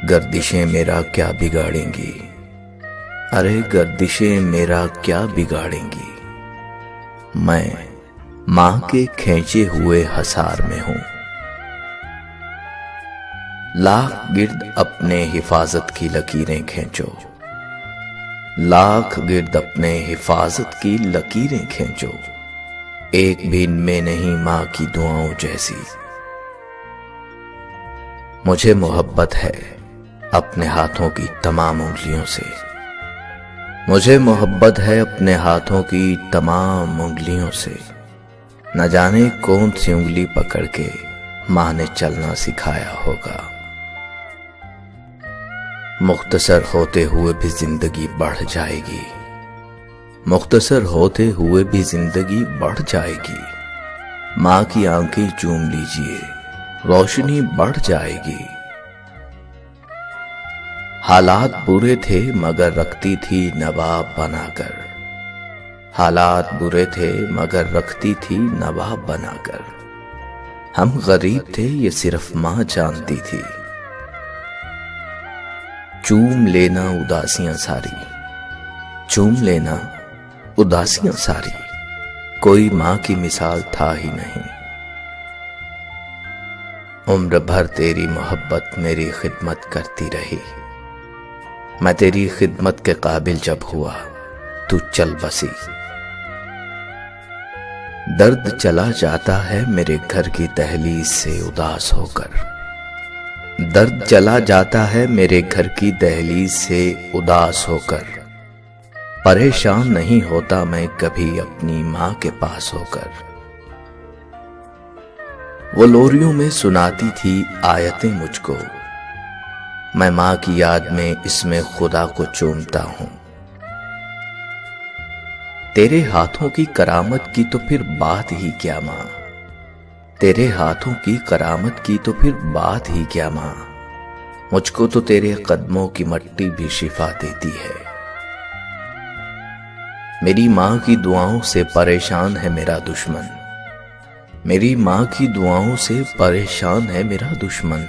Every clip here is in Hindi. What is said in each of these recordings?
गर्दिशें मेरा क्या बिगाड़ेंगी, अरे गर्दिशें मेरा क्या बिगाड़ेंगी। मैं मां के खींचे हुए हसार में हूं। लाख गिर्द अपने हिफाजत की लकीरें खींचो, लाख गिर्द अपने हिफाजत की लकीरें खींचो, एक भी इनमें नहीं मां की दुआओं जैसी। मुझे मोहब्बत है अपने हाथों की तमाम उंगलियों से, मुझे मोहब्बत है अपने हाथों की तमाम उंगलियों से। न जाने कौन सी उंगली पकड़ के मां ने चलना सिखाया होगा। मुख्तसर होते हुए भी जिंदगी बढ़ जाएगी, मुख्तसर होते हुए भी जिंदगी बढ़ जाएगी। मां की आंखें चूम लीजिए, रोशनी बढ़ जाएगी। हालात बुरे थे मगर रखती थी नवाब बनाकर, हालात बुरे थे मगर रखती थी नवाब बनाकर। हम गरीब थे ये सिर्फ मां जानती थी। चूम लेना उदासियां सारी, चूम लेना उदासियां सारी, कोई मां की मिसाल था ही नहीं। उम्र भर तेरी मोहब्बत मेरी खिदमत करती रही। मैं तेरी खिदमत के काबिल जब हुआ तू चल बसी। दर्द चला जाता है मेरे घर की दहलीज से उदास होकर, दर्द चला जाता है मेरे घर की दहलीज से उदास होकर। परेशान नहीं होता मैं कभी अपनी मां के पास होकर। वो लोरियों में सुनाती थी आयतें मुझको, मैं मां की याद में इसमें खुदा को चूमता हूं। तेरे हाथों की करामत की तो फिर बात ही क्या मां, तेरे हाथों की करामत की तो फिर बात ही क्या मां। मुझको तो तेरे कदमों की मट्टी भी शिफा देती है। मेरी मां की दुआओं से परेशान है मेरा दुश्मन, मेरी मां की दुआओं से परेशान है मेरा दुश्मन।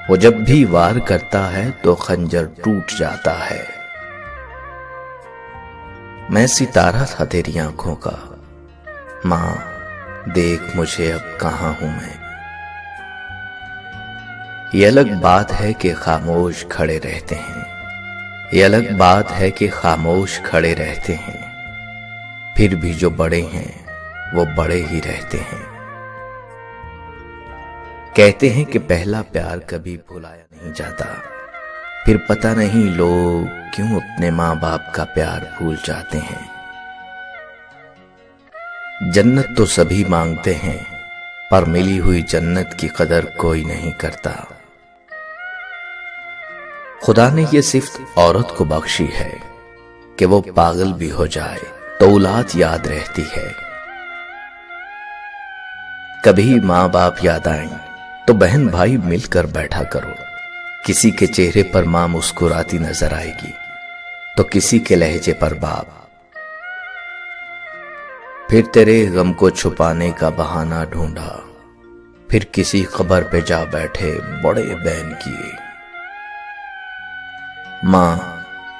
वो जब भी वार करता है तो खंजर टूट जाता है। मैं सितारा था तेरी आंखों का, मां देख मुझे अब कहां हूं मैं। ये अलग बात है कि खामोश खड़े रहते हैं, ये अलग बात है कि खामोश खड़े रहते हैं। फिर भी जो बड़े हैं वो बड़े ही रहते हैं। कहते हैं कि पहला प्यार कभी भुलाया नहीं जाता, फिर पता नहीं लोग क्यों अपने मां बाप का प्यार भूल जाते हैं। जन्नत तो सभी मांगते हैं पर मिली हुई जन्नत की कदर कोई नहीं करता। खुदा ने ये सिर्फ औरत को बख्शी है कि वो पागल भी हो जाए तो औलाद याद रहती है। कभी मां बाप याद आए तो बहन भाई मिलकर बैठा करो। किसी के चेहरे पर मां मुस्कुराती नजर आएगी तो किसी के लहजे पर बाप। फिर तेरे गम को छुपाने का बहाना ढूंढा, फिर किसी खबर पे जा बैठे बड़े बैन किए। मां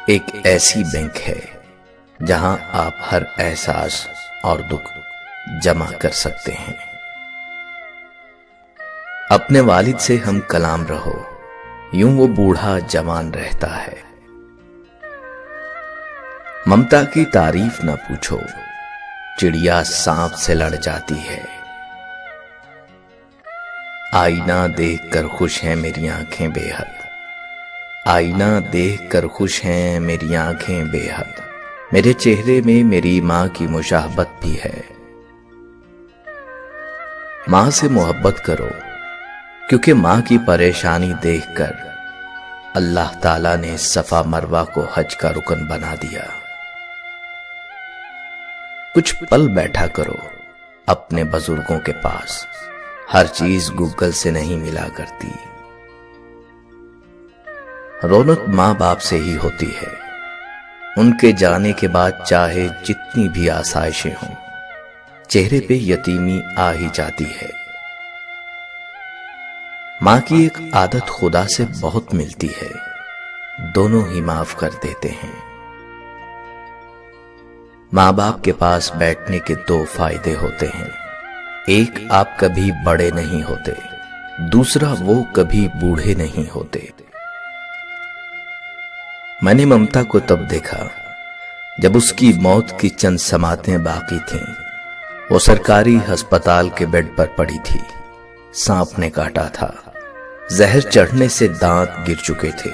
एक ऐसी बैंक है जहां आप हर एहसास और दुख जमा कर सकते हैं। अपने वालिद से हम कलाम रहो, यूं वो बूढ़ा जवान रहता है। ममता की तारीफ न पूछो, चिड़िया सांप से लड़ जाती है। आईना देखकर खुश हैं मेरी आंखें बेहद, आईना देखकर खुश हैं मेरी आंखें बेहद। मेरे चेहरे में मेरी मां की मुशाहबत भी है। मां से मोहब्बत करो क्योंकि मां की परेशानी देखकर अल्लाह ताला ने सफा मरवा को हज का रुकन बना दिया। कुछ पल बैठा करो अपने बुजुर्गों के पास, हर चीज गूगल से नहीं मिला करती। रौनक मां बाप से ही होती है। उनके जाने के बाद चाहे जितनी भी आसाइशें हों, चेहरे पे यतीमी आ ही जाती है। माँ की एक आदत खुदा से बहुत मिलती है, दोनों ही माफ कर देते हैं। माँ बाप के पास बैठने के दो फायदे होते हैं, एक आप कभी बड़े नहीं होते, दूसरा वो कभी बूढ़े नहीं होते। मैंने ममता को तब देखा जब उसकी मौत की चंद समातें बाकी थीं। वो सरकारी अस्पताल के बेड पर पड़ी थी। सांप ने काटा था, जहर चढ़ने से दांत गिर चुके थे।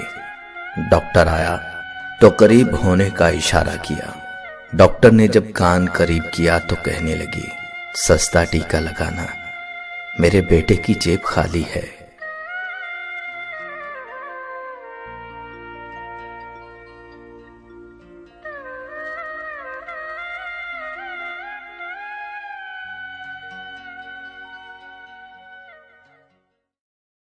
डॉक्टर आया तो करीब होने का इशारा किया। डॉक्टर ने जब कान करीब किया तो कहने लगी, सस्ता टीका लगाना, मेरे बेटे की जेब खाली है।